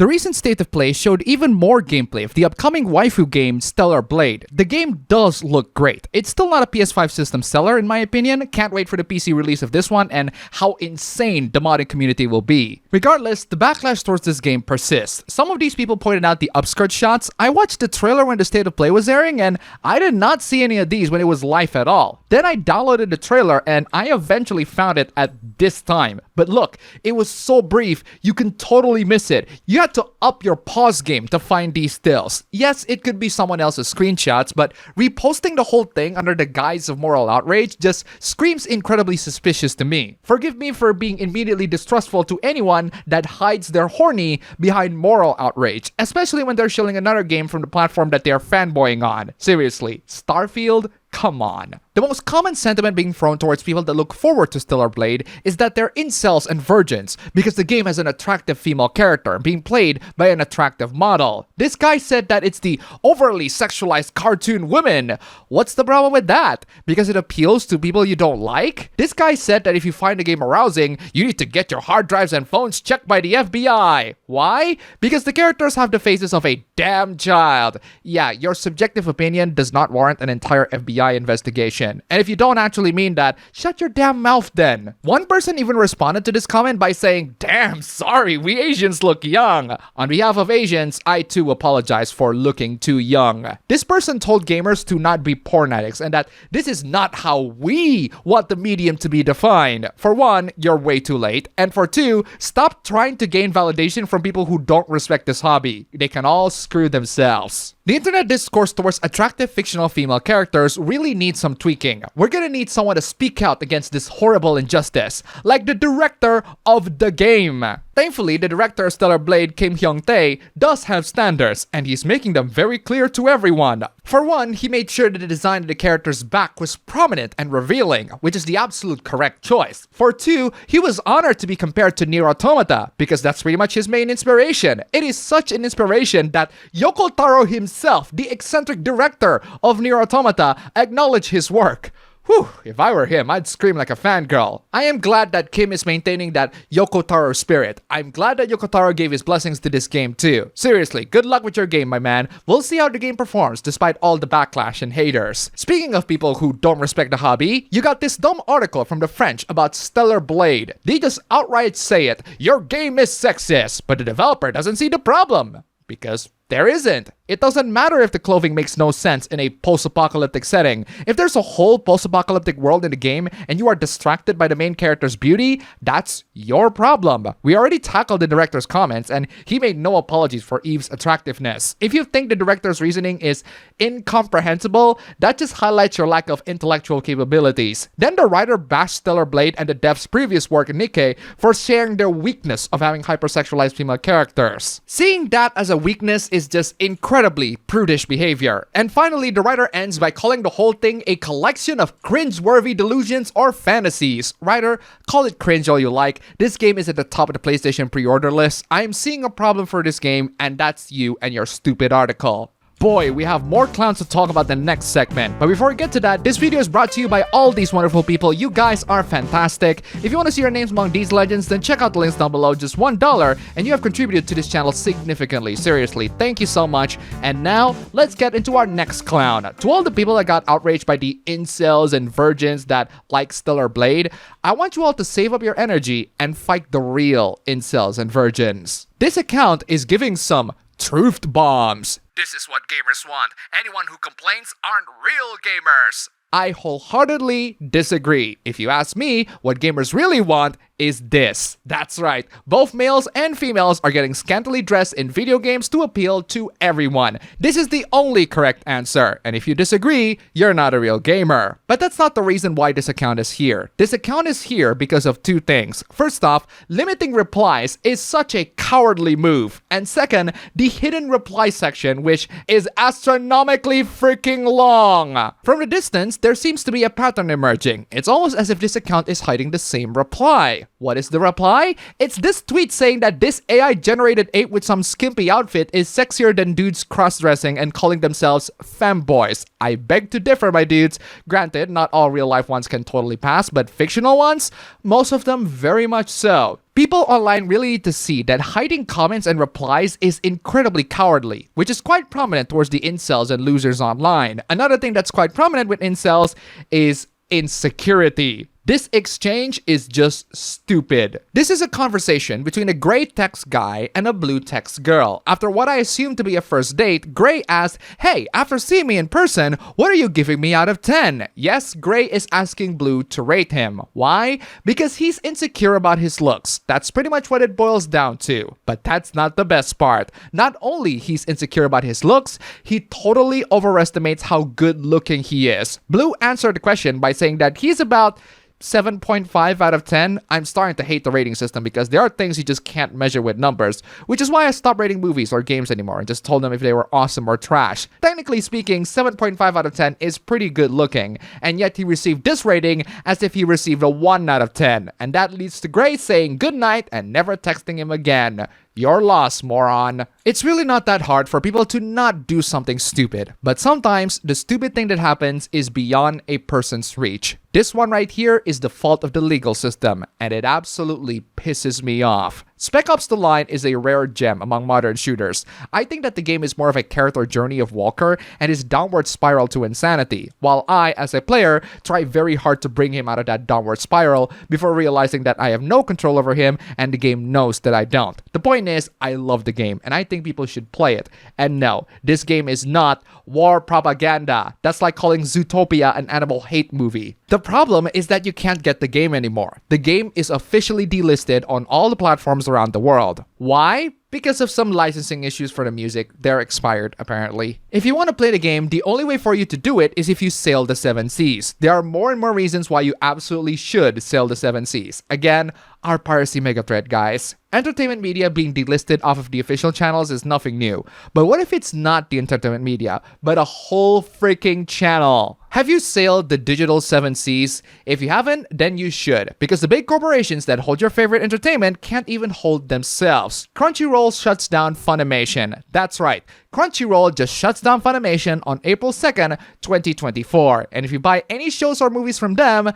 The recent State of Play showed even more gameplay of the upcoming waifu game Stellar Blade. The game does look great. It's still not a PS5 system seller in my opinion. Can't wait for the PC release of this one and how insane the modding community will be. Regardless, the backlash towards this game persists. Some of these people pointed out the upskirt shots. I watched the trailer when the State of Play was airing and I did not see any of these when it was live at all. Then I downloaded the trailer and I eventually found it at this time. But look, it was so brief, you can totally miss it. You had to up your pause game to find these stills. Yes, it could be someone else's screenshots, but reposting the whole thing under the guise of moral outrage just screams incredibly suspicious to me. Forgive me for being immediately distrustful to anyone that hides their horny behind moral outrage, especially when they're shilling another game from the platform that they're fanboying on. Seriously, Starfield? Come on. The most common sentiment being thrown towards people that look forward to Stellar Blade is that they're incels and virgins because the game has an attractive female character being played by an attractive model. This guy said that it's the overly sexualized cartoon women. What's the problem with that? Because it appeals to people you don't like? This guy said that if you find the game arousing, you need to get your hard drives and phones checked by the FBI. Why? Because the characters have the faces of a damn child. Yeah, your subjective opinion does not warrant an entire FBI investigation. And if you don't actually mean that, shut your damn mouth then. One person even responded to this comment by saying, "Damn, sorry, we Asians look young." On behalf of Asians, I too apologize for looking too young. This person told gamers to not be porn addicts and that this is not how we want the medium to be defined. For one, you're way too late. And for two, stop trying to gain validation from people who don't respect this hobby. They can all screw themselves. The internet discourse towards attractive fictional female characters really needs some tweaking. We're gonna need someone to speak out against this horrible injustice, like the director of the game. Thankfully, the director of Stellar Blade, Kim Hyung-tae, does have standards, and he's making them very clear to everyone. For one, he made sure that the design of the character's back was prominent and revealing, which is the absolute correct choice. For two, he was honored to be compared to Nier Automata, because that's pretty much his main inspiration. It is such an inspiration that Yoko Taro himself, the eccentric director of Nier Automata, acknowledged his work. Whew, if I were him, I'd scream like a fangirl. I am glad that Kim is maintaining that Yoko Taro spirit. I'm glad that Yoko Taro gave his blessings to this game too. Seriously, good luck with your game, my man. We'll see how the game performs despite all the backlash and haters. Speaking of people who don't respect the hobby, you got this dumb article from the French about Stellar Blade. They just outright say it, your game is sexist, but the developer doesn't see the problem. Because there isn't. It doesn't matter if the clothing makes no sense in a post-apocalyptic setting. If there's a whole post-apocalyptic world in the game and you are distracted by the main character's beauty, that's your problem. We already tackled the director's comments and he made no apologies for Eve's attractiveness. If you think the director's reasoning is incomprehensible, that just highlights your lack of intellectual capabilities. Then the writer bashed Stellar Blade and the dev's previous work, Nikkei, for sharing their weakness of having hypersexualized female characters. Seeing that as a weakness is just incredibly prudish behavior. And finally, the writer ends by calling the whole thing a collection of cringe-worthy delusions or fantasies. Writer, call it cringe all you like. This game is at the top of the PlayStation pre-order list. I am seeing a problem for this game, and that's you and your stupid article. Boy, we have more clowns to talk about the next segment. But before we get to that, this video is brought to you by all these wonderful people. You guys are fantastic. If you want to see your names among these legends, then check out the links down below. Just $1 and you have contributed to this channel significantly. Seriously, thank you so much. And now, let's get into our next clown. To all the people that got outraged by the incels and virgins that like Stellar Blade, I want you all to save up your energy and fight the real incels and virgins. This account is giving some truth bombs. This is what gamers want. Anyone who complains aren't real gamers. I wholeheartedly disagree. If you ask me, what gamers really want is this. That's right, both males and females are getting scantily dressed in video games to appeal to everyone. This is the only correct answer, and if you disagree, you're not a real gamer. But that's not the reason why this account is here. This account is here because of two things. First off, limiting replies is such a cowardly move. And second, the hidden reply section, which is astronomically freaking long. From the distance, there seems to be a pattern emerging. It's almost as if this account is hiding the same reply. What is the reply? It's this tweet saying that this AI-generated ape with some skimpy outfit is sexier than dudes cross-dressing and calling themselves femboys. I beg to differ, my dudes. Granted, not all real-life ones can totally pass, but fictional ones? Most of them very much so. People online really need to see that hiding comments and replies is incredibly cowardly, which is quite prominent towards the incels and losers online. Another thing that's quite prominent with incels is insecurity. This exchange is just stupid. This is a conversation between a gray text guy and a blue text girl. After what I assume to be a first date, Gray asked, "Hey, after seeing me in person, what are you giving me out of 10? Yes, Gray is asking Blue to rate him. Why? Because he's insecure about his looks. That's pretty much what it boils down to. But that's not the best part. Not only he's insecure about his looks, he totally overestimates how good looking he is. Blue answered the question by saying that he's about 7.5 out of 10. I'm starting to hate the rating system because there are things you just can't measure with numbers, which is why I stopped rating movies or games anymore and just told them if they were awesome or trash. Technically speaking, 7.5 out of 10 is pretty good looking, and yet he received this rating as if he received a 1 out of 10, and that leads to Gray saying good night and never texting him again. Your loss, moron. It's really not that hard for people to not do something stupid, but sometimes the stupid thing that happens is beyond a person's reach. This one right here is the fault of the legal system, and it absolutely pisses me off. Spec Ops: The Line is a rare gem among modern shooters. I think that the game is more of a character journey of Walker and his downward spiral to insanity, while I, as a player, try very hard to bring him out of that downward spiral before realizing that I have no control over him and the game knows that I don't. The point is, I love the game and I think people should play it. And no, this game is not war propaganda. That's like calling Zootopia an animal hate movie. The problem is that you can't get the game anymore. The game is officially delisted on all the platforms around the world. Why? Because of some licensing issues for the music. They're expired, apparently. If you want to play the game, the only way for you to do it is if you sail the 7 seas. There are more and more reasons why you absolutely should sail the 7 seas. Again, our piracy mega threat, guys. Entertainment media being delisted off of the official channels is nothing new. But what if it's not the entertainment media, but a whole freaking channel? Have you sailed the digital 7 seas? If you haven't, then you should, because the big corporations that hold your favorite entertainment can't even hold themselves. Crunchyroll shuts down Funimation. That's right, Crunchyroll just shuts down Funimation on April 2nd, 2024. And if you buy any shows or movies from them,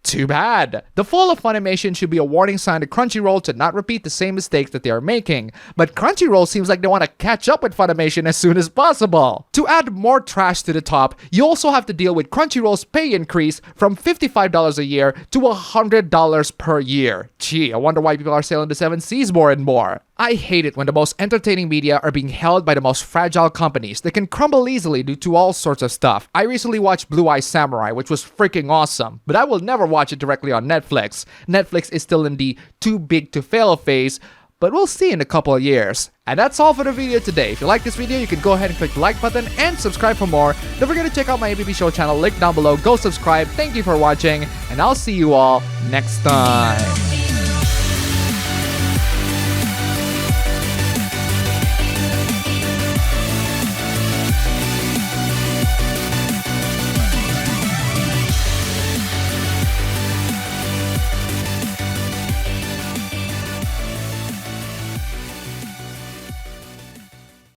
too bad. The fall of Funimation should be a warning sign to Crunchyroll to not repeat the same mistakes that they are making. But Crunchyroll seems like they want to catch up with Funimation as soon as possible. To add more trash to the top, you also have to deal with Crunchyroll's pay increase from $55 a year to $100 per year. Gee, I wonder why people are sailing the 7 seas more and more. I hate it when the most entertaining media are being held by the most fragile companies that can crumble easily due to all sorts of stuff. I recently watched Blue Eye Samurai, which was freaking awesome, but I will never watch it directly on Netflix. Netflix is still in the too big to fail phase, but we'll see in a couple of years. And that's all for the video today. If you like this video, you can go ahead and click the like button and subscribe for more. Don't forget to check out my APB Show channel, link down below. Go subscribe. Thank you for watching, and I'll see you all next time.